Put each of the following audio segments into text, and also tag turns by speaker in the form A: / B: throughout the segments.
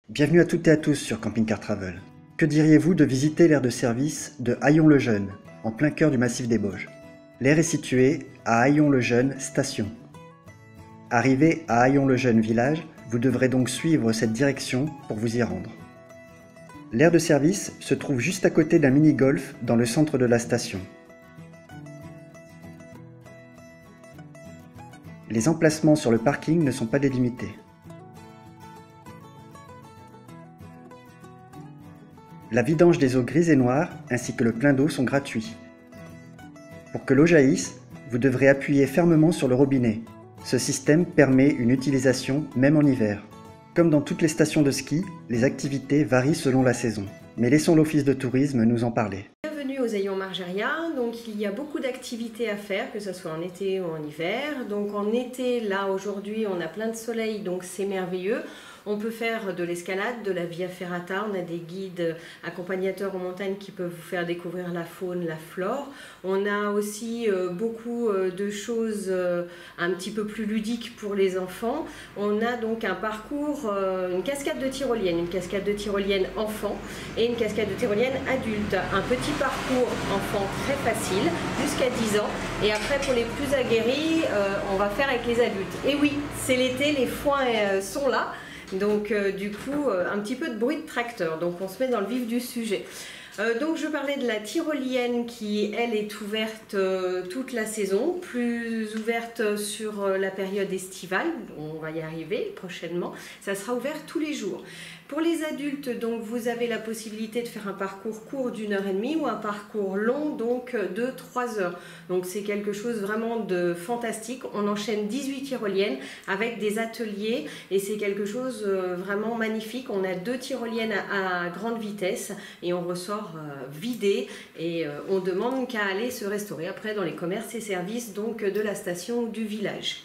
A: Bienvenue à toutes et à tous sur Camping Car Travel. Que diriez-vous de visiter l'aire de service de Haillons-le-Jeune, en plein cœur du massif des Bauges? L'aire est située à Haillons-le-Jeune station. Arrivé à Haillons-le-Jeune village, vous devrez donc suivre cette direction pour vous y rendre. L'aire de service se trouve juste à côté d'un mini-golf dans le centre de la station. Les emplacements sur le parking ne sont pas délimités. La vidange des eaux grises et noires ainsi que le plein d'eau sont gratuits. Pour que l'eau jaillisse, vous devrez appuyer fermement sur le robinet. Ce système permet une utilisation même en hiver. Comme dans toutes les stations de ski, les activités varient selon la saison. Mais laissons l'office de tourisme nous en parler.
B: Bienvenue aux Haillons Margeria. Donc il y a beaucoup d'activités à faire, que ce soit en été ou en hiver. Donc en été, là aujourd'hui, on a plein de soleil, donc c'est merveilleux. On peut faire de l'escalade, de la via ferrata, on a des guides accompagnateurs aux montagnes qui peuvent vous faire découvrir la faune, la flore. On a aussi beaucoup de choses un petit peu plus ludiques pour les enfants. On a donc un parcours, une cascade de tyrolienne enfant et une cascade de tyrolienne adulte. Un petit parcours enfant très facile, jusqu'à 10 ans. Et après pour les plus aguerris, on va faire avec les adultes. Et oui, c'est l'été, les foins sont là. Donc du coup, un petit peu de bruit de tracteur, donc on se met dans le vif du sujet. Donc je parlais de la tyrolienne qui, elle, est ouverte toute la saison, plus ouverte sur la période estivale, on va y arriver prochainement, ça sera ouvert tous les jours. Pour les adultes, donc, vous avez la possibilité de faire un parcours court d'1h30 ou un parcours long donc de 3 heures. Donc c'est quelque chose vraiment de fantastique. On enchaîne 18 tyroliennes avec des ateliers et c'est quelque chose vraiment magnifique. On a 2 tyroliennes à grande vitesse et on ressort vidé et on demande qu'à aller se restaurer après dans les commerces et services donc de la station ou du village.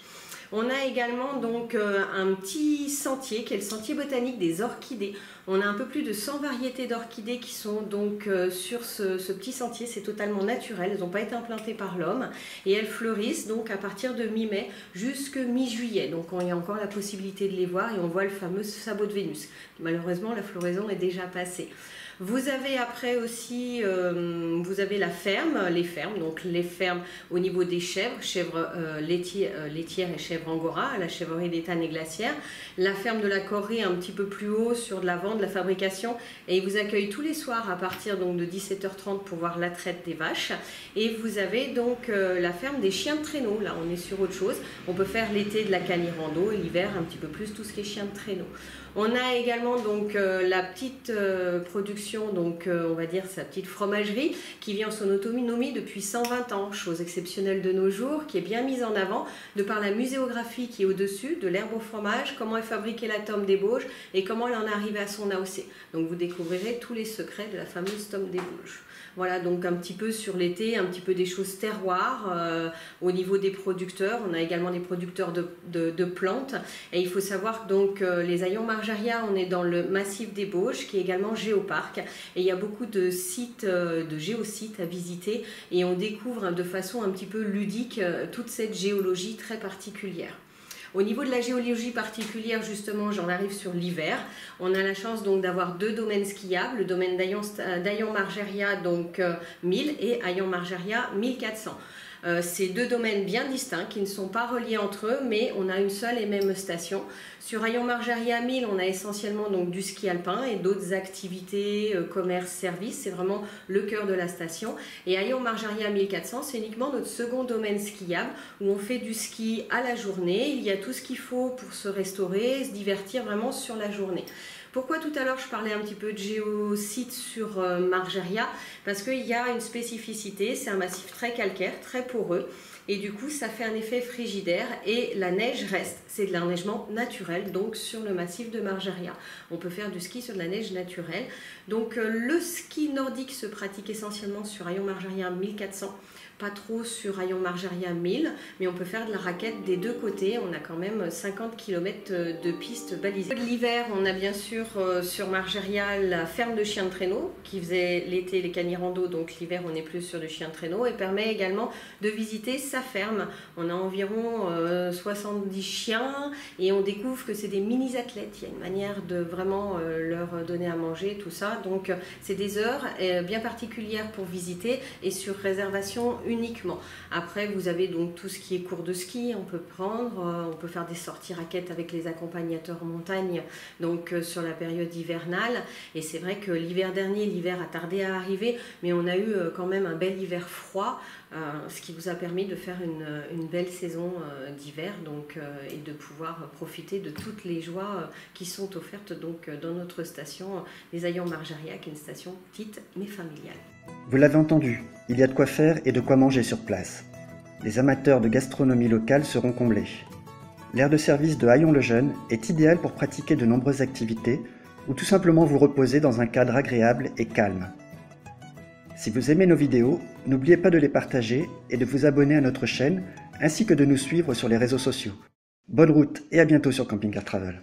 B: On a également donc un petit sentier qui est le sentier botanique des orchidées. On a un peu plus de 100 variétés d'orchidées qui sont donc sur ce petit sentier. C'est totalement naturel, elles n'ont pas été implantées par l'homme et elles fleurissent donc à partir de mi-mai jusqu'à mi-juillet. Donc il y a encore la possibilité de les voir et on voit le fameux sabot de Vénus. Malheureusement la floraison est déjà passée. Vous avez après aussi, vous avez la ferme, les fermes au niveau des chèvres laitières et chèvres angora, la chèvrerie d'étane et glacière. La ferme de la Corée un petit peu plus haut sur de la vente, de la fabrication et ils vous accueillent tous les soirs à partir donc, de 17h30 pour voir la traite des vaches. Et vous avez donc la ferme des chiens de traîneau, là on est sur autre chose. On peut faire l'été de la canirando et l'hiver un petit peu plus tout ce qui est chiens de traîneau. On a également donc la petite production, donc on va dire sa petite fromagerie qui vit en son autonomie depuis 120 ans, chose exceptionnelle de nos jours, qui est bien mise en avant de par la muséographie qui est au-dessus de l'herbe au fromage, comment est fabriquée la tome des Bauges et comment elle en est arrivée à son AOC. Donc vous découvrirez tous les secrets de la fameuse tome des Bauges. Voilà, donc un petit peu sur l'été, un petit peu des choses terroirs au niveau des producteurs. On a également des producteurs de plantes. Et il faut savoir que donc, les Haillons Margeria, on est dans le massif des Bauges, qui est également géoparc. Et il y a beaucoup de sites, de géosites à visiter. Et on découvre de façon un petit peu ludique toute cette géologie très particulière. Au niveau de la géologie particulière, justement, j'en arrive sur l'hiver. On a la chance donc d'avoir 2 domaines skiables, le domaine d'Haillons Margeria donc 1000 et Haillons Margeria 1400. C'est 2 domaines bien distincts qui ne sont pas reliés entre eux, mais on a une seule et même station. Sur Haillons Margeria 1000, on a essentiellement donc du ski alpin et d'autres activités, commerce, services. C'est vraiment le cœur de la station. Et Haillons Margeria 1400, c'est uniquement notre second domaine skiable où on fait du ski à la journée. Il y a tout ce qu'il faut pour se restaurer, se divertir vraiment sur la journée. Pourquoi tout à l'heure je parlais un petit peu de géosite sur Margeria? Parce qu'il y a une spécificité, c'est un massif très calcaire, très poreux. Et du coup, ça fait un effet frigidaire et la neige reste. C'est de l'enneigement naturel, donc sur le massif de Margeria. On peut faire du ski sur de la neige naturelle. Donc le ski nordique se pratique essentiellement sur Haillons Margeria 1400 pas trop sur Hayon Margeria 1000, mais on peut faire de la raquette des deux côtés. On a quand même 50 km de pistes balisées. L'hiver, on a bien sûr sur Margeria la ferme de chiens de traîneau qui faisait l'été les canirando, donc l'hiver on est plus sur du chien de traîneau, et permet également de visiter sa ferme. On a environ 70 chiens et on découvre que c'est des mini-athlètes. Il y a une manière de vraiment leur donner à manger, tout ça. Donc c'est des heures bien particulières pour visiter et sur réservation uniquement. Après vous avez donc tout ce qui est cours de ski, on peut prendre, on peut faire des sorties raquettes avec les accompagnateurs en montagne, donc sur la période hivernale. Et c'est vrai que l'hiver dernier, l'hiver a tardé à arriver, mais on a eu quand même un bel hiver froid, ce qui vous a permis de faire une belle saison d'hiver, donc et de pouvoir profiter de toutes les joies qui sont offertes donc dans notre station des Hayon Margeria, qui est une station petite mais familiale.
A: Vous l'avez entendu, il y a de quoi faire et de quoi manger sur place. Les amateurs de gastronomie locale seront comblés. L'aire de service de Hayon-le-Jeune est idéale pour pratiquer de nombreuses activités ou tout simplement vous reposer dans un cadre agréable et calme. Si vous aimez nos vidéos, n'oubliez pas de les partager et de vous abonner à notre chaîne ainsi que de nous suivre sur les réseaux sociaux. Bonne route et à bientôt sur Camping Car Travel.